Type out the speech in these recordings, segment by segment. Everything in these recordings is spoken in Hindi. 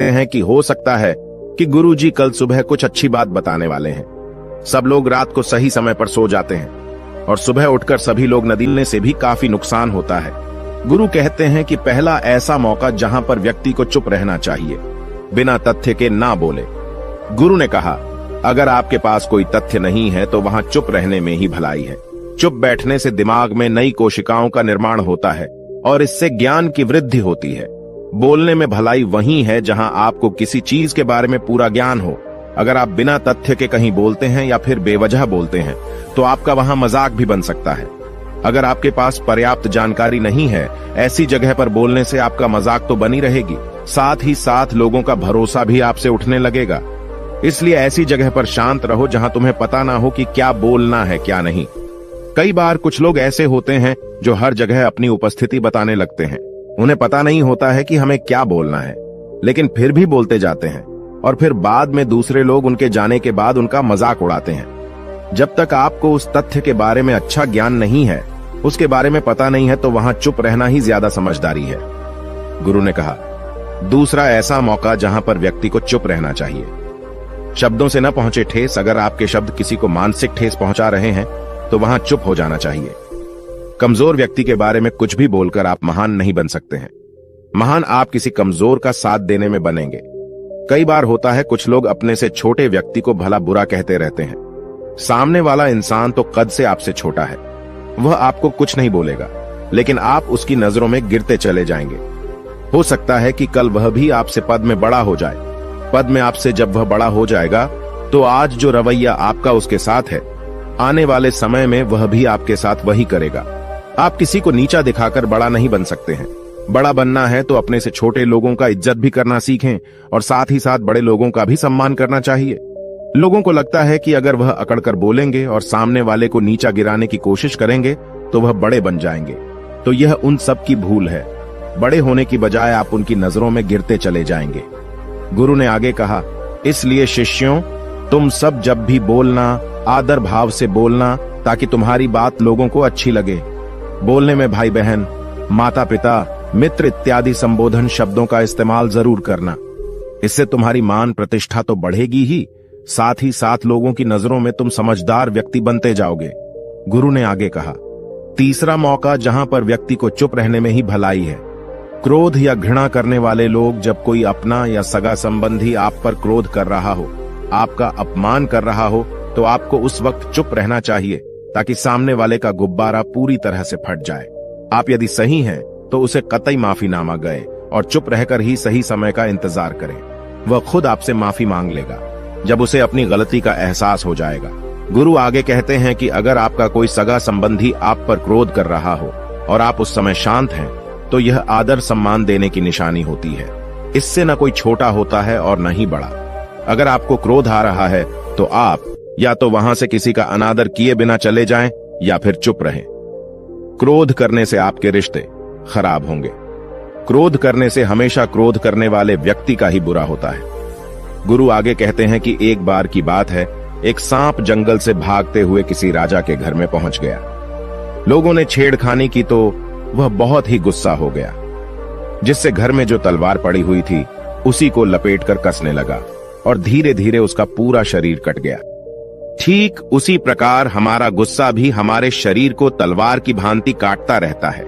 हैं कि हो सकता है कि गुरुजी कल सुबह कुछ अच्छी बात बताने वाले हैं। सब लोग रात को सही समय पर सो जाते हैं और सुबह उठकर सभी लोग नदीलने से भी काफी नुकसान होता है। गुरु कहते हैं कि पहला ऐसा मौका जहां पर व्यक्ति को चुप रहना चाहिए, बिना तथ्य के ना बोले। गुरु ने कहा, अगर आपके पास कोई तथ्य नहीं है तो वहां चुप रहने में ही भलाई है। चुप बैठने से दिमाग में नई कोशिकाओं का निर्माण होता है और इससे ज्ञान की वृद्धि होती है। बोलने में भलाई वही है जहां आपको किसी चीज के बारे में पूरा ज्ञान हो। अगर आप बिना तथ्य के कहीं बोलते हैं या फिर बेवजह बोलते हैं तो आपका वहां मजाक भी बन सकता है। अगर आपके पास पर्याप्त जानकारी नहीं है, ऐसी जगह पर बोलने से आपका मजाक तो बनी रहेगी, साथ ही साथ लोगों का भरोसा भी आपसे उठने लगेगा। इसलिए ऐसी जगह पर शांत रहो जहां तुम्हें पता ना हो कि क्या बोलना है क्या नहीं। कई बार कुछ लोग ऐसे होते हैं जो हर जगह अपनी उपस्थिति बताने लगते हैं। उन्हें पता नहीं होता है कि हमें क्या बोलना है, लेकिन फिर भी बोलते जाते हैं और फिर बाद में दूसरे लोग उनके जाने के बाद उनका मजाक उड़ाते हैं। जब तक आपको उस तथ्य के बारे में अच्छा ज्ञान नहीं है, उसके बारे में पता नहीं है, तो वहां चुप रहना ही ज्यादा समझदारी है। गुरु ने कहा, दूसरा ऐसा मौका जहां पर व्यक्ति को चुप रहना चाहिए। शब्दों से न पहुंचे ठेस। अगर आपके शब्द किसी को मानसिक ठेस पहुंचा रहे हैं तो वहां चुप हो जाना चाहिए। कमजोर व्यक्ति के बारे में कुछ भी बोलकर आप महान नहीं बन सकते हैं। महान आप किसी कमजोर का साथ देने में बनेंगे। कई बार होता है कुछ लोग अपने से छोटे व्यक्ति को भला बुरा कहते रहते हैं। सामने वाला इंसान तो कद से आपसे छोटा है, वह आपको कुछ नहीं बोलेगा, लेकिन आप उसकी नजरों में गिरते चले जाएंगे। हो सकता है कि कल वह भी आपसे पद में बड़ा हो जाए। पद में आपसे जब वह बड़ा हो जाएगा तो आज जो रवैया आपका उसके साथ है, आने वाले समय में वह भी आपके साथ वही करेगा। आप किसी को नीचा दिखाकर बड़ा नहीं बन सकते हैं। बड़ा बनना है तो अपने से छोटे लोगों का इज्जत भी करना सीखें और साथ ही साथ बड़े लोगों का भी सम्मान करना चाहिए। लोगों को लगता है कि अगर वह अकड़कर बोलेंगे और सामने वाले को नीचा गिराने की कोशिश करेंगे तो वह बड़े बन जाएंगे, तो यह उन सब की भूल है। बड़े होने की बजाय आप उनकी नजरों में गिरते चले जाएंगे। गुरु ने आगे कहा, इसलिए शिष्यों, तुम सब जब भी बोलना आदर भाव से बोलना, ताकि तुम्हारी बात लोगों को अच्छी लगे। बोलने में भाई बहन, माता पिता, मित्र इत्यादि संबोधन शब्दों का इस्तेमाल जरूर करना। इससे तुम्हारी मान प्रतिष्ठा तो बढ़ेगी ही, साथ ही साथ लोगों की नजरों में तुम समझदार व्यक्ति बनते जाओगे। गुरु ने आगे कहा, तीसरा मौका जहां पर व्यक्ति को चुप रहने में ही भलाई है। क्रोध या घृणा करने वाले लोग, जब कोई अपना या सगा संबंधी आप पर क्रोध कर रहा हो, आपका अपमान कर रहा हो, तो आपको उस वक्त चुप रहना चाहिए ताकि सामने वाले का गुब्बारा पूरी तरह से फट जाए। आप यदि सही हैं तो उसे कतई माफीनामा गए और चुप रहकर ही सही समय का इंतजार करें। वह खुद आपसे माफी मांग लेगा जब उसे अपनी गलती का एहसास हो जाएगा। गुरु आगे कहते हैं कि अगर आपका कोई सगा संबंधी आप पर क्रोध कर रहा हो और आप उस समय शांत हैं, तो यह आदर सम्मान देने की निशानी होती है। इससे न कोई छोटा होता है और न ही बड़ा। अगर आपको क्रोध आ रहा है तो आप या तो वहां से किसी का अनादर किए बिना चले जाएं या फिर चुप रहें। क्रोध करने से आपके रिश्ते खराब होंगे। क्रोध करने से हमेशा क्रोध करने वाले व्यक्ति का ही बुरा होता है। गुरु आगे कहते हैं कि एक बार की बात है, एक सांप जंगल से भागते हुए किसी राजा के घर में पहुंच गया। लोगों ने छेड़खानी की तो वह बहुत ही गुस्सा हो गया, जिससे घर में जो तलवार पड़ी हुई थी उसी को लपेटकर कसने लगा और धीरे धीरे उसका पूरा शरीर कट गया। ठीक उसी प्रकार हमारा गुस्सा भी हमारे शरीर को तलवार की भांति काटता रहता है।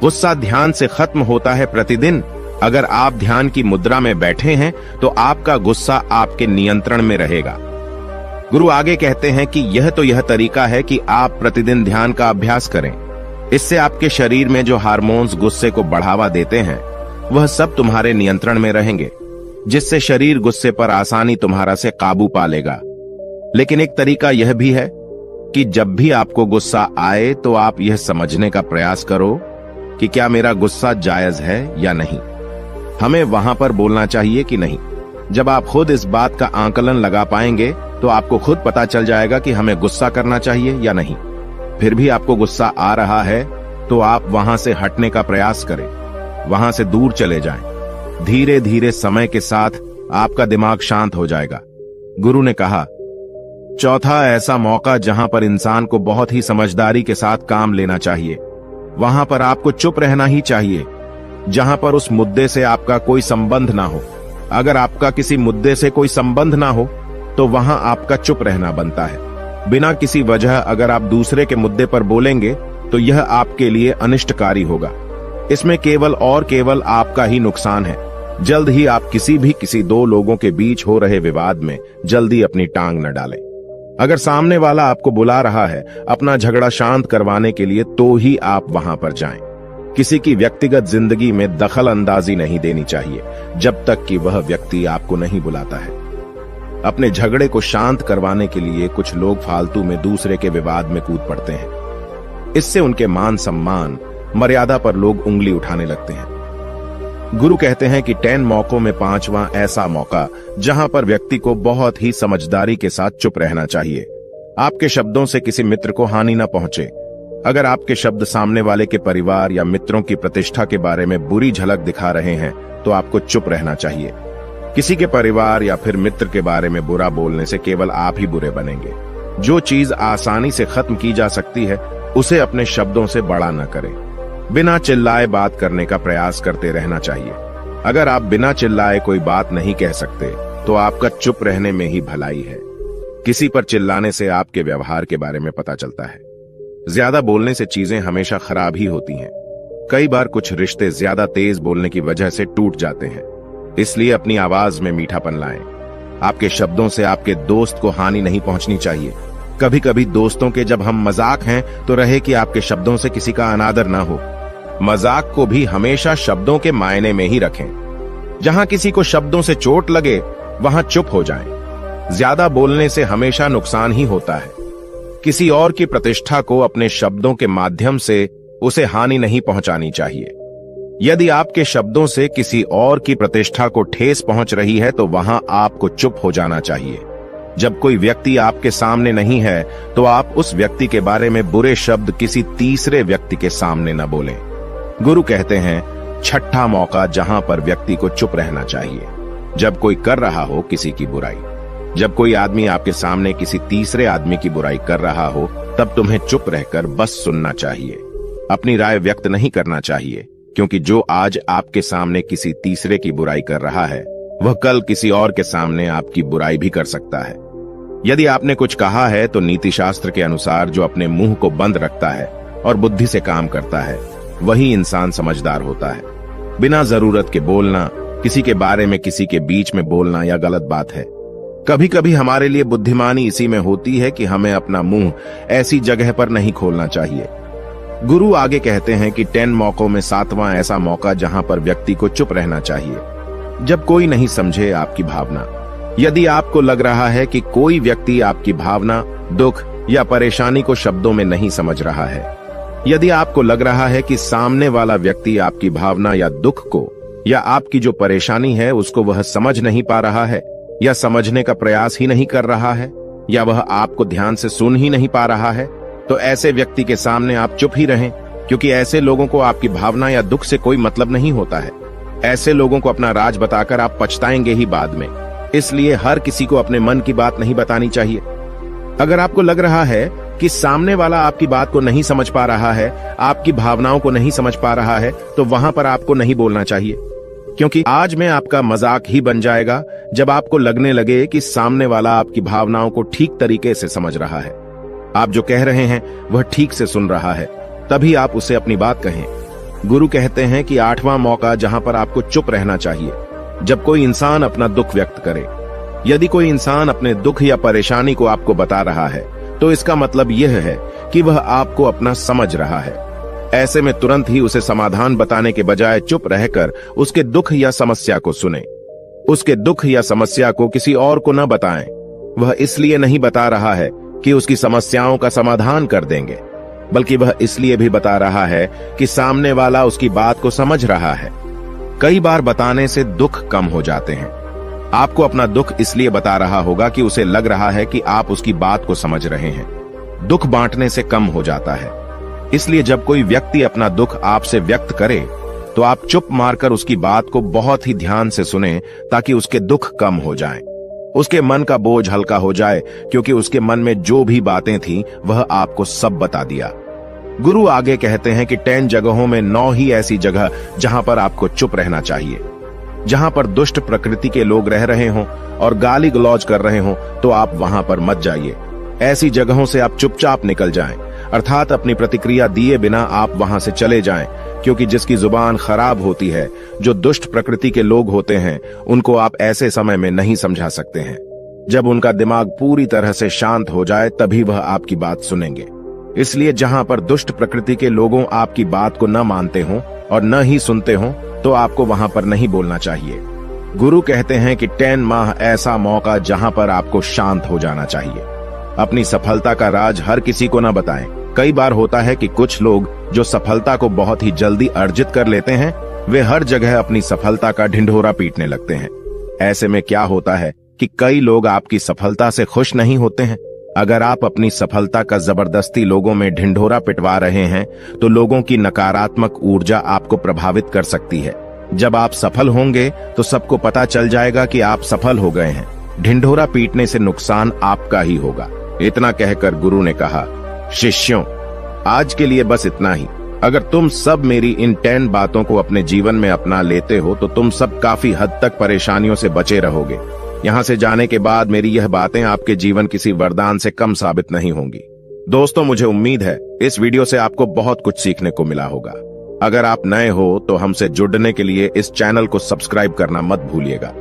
गुस्सा ध्यान से खत्म होता है प्रतिदिन। अगर आप ध्यान की मुद्रा में बैठे हैं तो आपका गुस्सा आपके नियंत्रण में रहेगा। गुरु आगे कहते हैं कि यह तरीका है कि आप प्रतिदिन ध्यान का अभ्यास करें। इससे आपके शरीर में जो हार्मोन्स गुस्से को बढ़ावा देते हैं, वह सब तुम्हारे नियंत्रण में रहेंगे, जिससे शरीर गुस्से पर आसानी तुम्हारा से काबू पा लेगा। लेकिन एक तरीका यह भी है कि जब भी आपको गुस्सा आए तो आप यह समझने का प्रयास करो कि क्या मेरा गुस्सा जायज है या नहीं। हमें वहां पर बोलना चाहिए कि नहीं। जब आप खुद इस बात का आकलन लगा पाएंगे तो आपको खुद पता चल जाएगा कि हमें गुस्सा करना चाहिए या नहीं। फिर भी आपको गुस्सा आ रहा है तो आप वहां से हटने का प्रयास करें, वहां से दूर चले जाएं। धीरे धीरे समय के साथ आपका दिमाग शांत हो जाएगा। गुरु ने कहा, चौथा ऐसा मौका जहां पर इंसान को बहुत ही समझदारी के साथ काम लेना चाहिए। वहां पर आपको चुप रहना ही चाहिए जहां पर उस मुद्दे से आपका कोई संबंध ना हो। अगर आपका किसी मुद्दे से कोई संबंध ना हो तो वहां आपका चुप रहना बनता है। बिना किसी वजह अगर आप दूसरे के मुद्दे पर बोलेंगे तो यह आपके लिए अनिष्टकारी होगा। इसमें केवल और केवल आपका ही नुकसान है। जल्द ही आप किसी दो लोगों के बीच हो रहे विवाद में जल्दी अपनी टांग न डालें। अगर सामने वाला आपको बुला रहा है अपना झगड़ा शांत करवाने के लिए तो ही आप वहां पर जाएं। किसी की व्यक्तिगत जिंदगी में दखल अंदाजी नहीं देनी चाहिए जब तक कि वह व्यक्ति आपको नहीं बुलाता है। अपने झगड़े को शांत करवाने के लिए कुछ लोग फालतू में दूसरे के विवाद में कूद पड़ते हैं। इससे उनके मान सम्मान मर्यादा पर लोग उंगली उठाने लगते हैं। गुरु कहते हैं कि 10 मौकों में 5वां ऐसा मौका जहां पर व्यक्ति को बहुत ही समझदारी के साथ चुप रहना चाहिए। आपके शब्दों से किसी मित्र को हानि न पहुंचे। अगर आपके शब्द सामने वाले के परिवार या मित्रों की प्रतिष्ठा के बारे में बुरी झलक दिखा रहे हैं तो आपको चुप रहना चाहिए। किसी के परिवार या फिर मित्र के बारे में बुरा बोलने से केवल आप ही बुरे बनेंगे। जो चीज आसानी से खत्म की जा सकती है उसे अपने शब्दों से बड़ा न करें। बिना चिल्लाए बात करने का प्रयास करते रहना चाहिए। अगर आप बिना चिल्लाए कोई बात नहीं कह सकते तो आपका चुप रहने में ही भलाई है। किसी पर चिल्लाने से आपके व्यवहार के बारे में पता चलता है। ज्यादा बोलने से चीजें हमेशा खराब ही होती हैं। कई बार कुछ रिश्ते ज्यादा तेज बोलने की वजह से टूट जाते हैं। इसलिए अपनी आवाज में मीठापन लाएं। आपके शब्दों से आपके दोस्त को हानि नहीं पहुंचनी चाहिए। कभी कभी दोस्तों के जब हम मजाक हैं तो रहे कि आपके शब्दों से किसी का अनादर ना हो। मजाक को भी हमेशा शब्दों के मायने में ही रखें। जहां किसी को शब्दों से चोट लगे वहां चुप हो जाएं। ज्यादा बोलने से हमेशा नुकसान ही होता है। किसी और की प्रतिष्ठा को अपने शब्दों के माध्यम से उसे हानि नहीं पहुंचानी चाहिए। यदि आपके शब्दों से किसी और की प्रतिष्ठा को ठेस पहुंच रही है तो वहां आपको चुप हो जाना चाहिए। जब कोई व्यक्ति आपके सामने नहीं है तो आप उस व्यक्ति के बारे में बुरे शब्द किसी तीसरे व्यक्ति के सामने न बोलें। गुरु कहते हैं 6ठा मौका जहां पर व्यक्ति को चुप रहना चाहिए। जब कोई कर रहा हो किसी की बुराई, जब कोई आदमी आपके सामने किसी तीसरे आदमी की बुराई कर रहा हो तब तुम्हें चुप रहकर बस सुनना चाहिए। अपनी राय व्यक्त नहीं करना चाहिए, क्योंकि जो आज आपके सामने किसी तीसरे की बुराई कर रहा है वह कल किसी और के सामने आपकी बुराई भी कर सकता है। यदि आपने कुछ कहा है तो नीति शास्त्र के अनुसार जो अपने मुंह को बंद रखता है और बुद्धि से काम करता है वही इंसान समझदार होता है। बिना जरूरत के बोलना, किसी के बारे में किसी के बीच में बोलना यह गलत बात है। कभी कभी हमारे लिए बुद्धिमानी इसी में होती है कि हमें अपना मुंह ऐसी जगह पर नहीं खोलना चाहिए। गुरु आगे कहते हैं कि 10 मौकों में 7वां ऐसा मौका जहां पर व्यक्ति को चुप रहना चाहिए। जब कोई नहीं समझे आपकी भावना। यदि आपको लग रहा है कि कोई व्यक्ति आपकी भावना, दुख या परेशानी को शब्दों में नहीं समझ रहा है, यदि आपको लग रहा है कि सामने वाला व्यक्ति आपकी भावना या दुख को या आपकी जो परेशानी है उसको वह समझ नहीं पा रहा है या समझने का प्रयास ही नहीं कर रहा है या वह आपको ध्यान से सुन ही नहीं पा रहा है, तो ऐसे व्यक्ति के सामने आप चुप ही रहें, क्योंकि ऐसे लोगों को आपकी भावना या दुख से कोई मतलब नहीं होता है। ऐसे लोगों को अपना राज बताकर आप पछताएंगे ही बाद में। इसलिए हर किसी को अपने मन की बात नहीं बतानी चाहिए। अगर आपको लग रहा है कि सामने वाला आपकी बात को नहीं समझ पा रहा है, आपकी भावनाओं को नहीं समझ पा रहा है, तो वहां पर आपको नहीं बोलना चाहिए, क्योंकि आज में आपका मजाक ही बन जाएगा जब आपको लगने लगे कि सामने वाला आपकी भावनाओं को ठीक तरीके से समझ रहा है। आप जो कह रहे हैं वह ठीक से सुन रहा है, तभी आप उसे अपनी बात कहें। गुरु कहते हैं कि 8वां मौका जहां पर आपको चुप रहना चाहिए, जब कोई इंसान अपना दुख व्यक्त करे। यदि कोई इंसान अपने दुख या परेशानी को आपको बता रहा है तो इसका मतलब यह है कि वह आपको अपना समझ रहा है। ऐसे में तुरंत ही उसे समाधान बताने के बजाय चुप रहकर उसके दुख या समस्या को सुने। उसके दुख या समस्या को किसी और को न बताएं। वह इसलिए नहीं बता रहा है कि उसकी समस्याओं का समाधान कर देंगे, बल्कि वह इसलिए भी बता रहा है कि सामने वाला उसकी बात को समझ रहा है। कई बार बताने से दुख कम हो जाते हैं। आपको अपना दुख इसलिए बता रहा होगा कि उसे लग रहा है कि आप उसकी बात को समझ रहे हैं। दुख बांटने से कम हो जाता है। इसलिए जब कोई व्यक्ति अपना दुख आपसे व्यक्त करे तो आप चुप मारकर उसकी बात को बहुत ही ध्यान से सुनें, ताकि उसके दुख कम हो जाएं। उसके मन का बोझ हल्का हो जाए, क्योंकि उसके मन में जो भी बातें थीं वह आपको सब बता दिया। गुरु आगे कहते हैं कि 10 जगहों में 9 ही ऐसी जगह जहां पर आपको चुप रहना चाहिए। जहां पर दुष्ट प्रकृति के लोग रह रहे हों और गाली गलौज कर रहे हों तो आप वहां पर मत जाइए। ऐसी जगहों से आप चुपचाप निकल जाएं, अर्थात अपनी प्रतिक्रिया दिए बिना आप वहां से चले जाएं, क्योंकि जिसकी जुबान खराब होती है, जो दुष्ट प्रकृति के लोग होते हैं, उनको आप ऐसे समय में नहीं समझा सकते हैं। जब उनका दिमाग पूरी तरह से शांत हो जाए तभी वह आपकी बात सुनेंगे। इसलिए जहां पर दुष्ट प्रकृति के लोगों आपकी बात को न मानते हों और न ही सुनते हों तो आपको वहां पर नहीं बोलना चाहिए। गुरु कहते हैं कि 10 माह ऐसा मौका जहां पर आपको शांत हो जाना चाहिए। अपनी सफलता का राज हर किसी को न बताएं। कई बार होता है कि कुछ लोग जो सफलता को बहुत ही जल्दी अर्जित कर लेते हैं, वे हर जगह अपनी सफलता का ढिंढोरा पीटने लगते हैं। ऐसे में क्या होता है कि कई लोग आपकी सफलता से खुश नहीं होते हैं। अगर आप अपनी सफलता का जबरदस्ती लोगों में ढिंढोरा पिटवा रहे हैं तो लोगों की नकारात्मक ऊर्जा आपको प्रभावित कर सकती है। जब आप सफल होंगे तो सबको पता चल जाएगा कि आप सफल हो गए हैं। ढिंढोरा पीटने से नुकसान आपका ही होगा। इतना कहकर गुरु ने कहा, शिष्यों, आज के लिए बस इतना ही। अगर तुम सब मेरी इन 10 बातों को अपने जीवन में अपना लेते हो तो तुम सब काफी हद तक परेशानियों से बचे रहोगे। यहाँ से जाने के बाद मेरी यह बातें आपके जीवन किसी वरदान से कम साबित नहीं होंगी। दोस्तों, मुझे उम्मीद है इस वीडियो से आपको बहुत कुछ सीखने को मिला होगा। अगर आप नए हो तो हमसे जुड़ने के लिए इस चैनल को सब्सक्राइब करना मत भूलिएगा।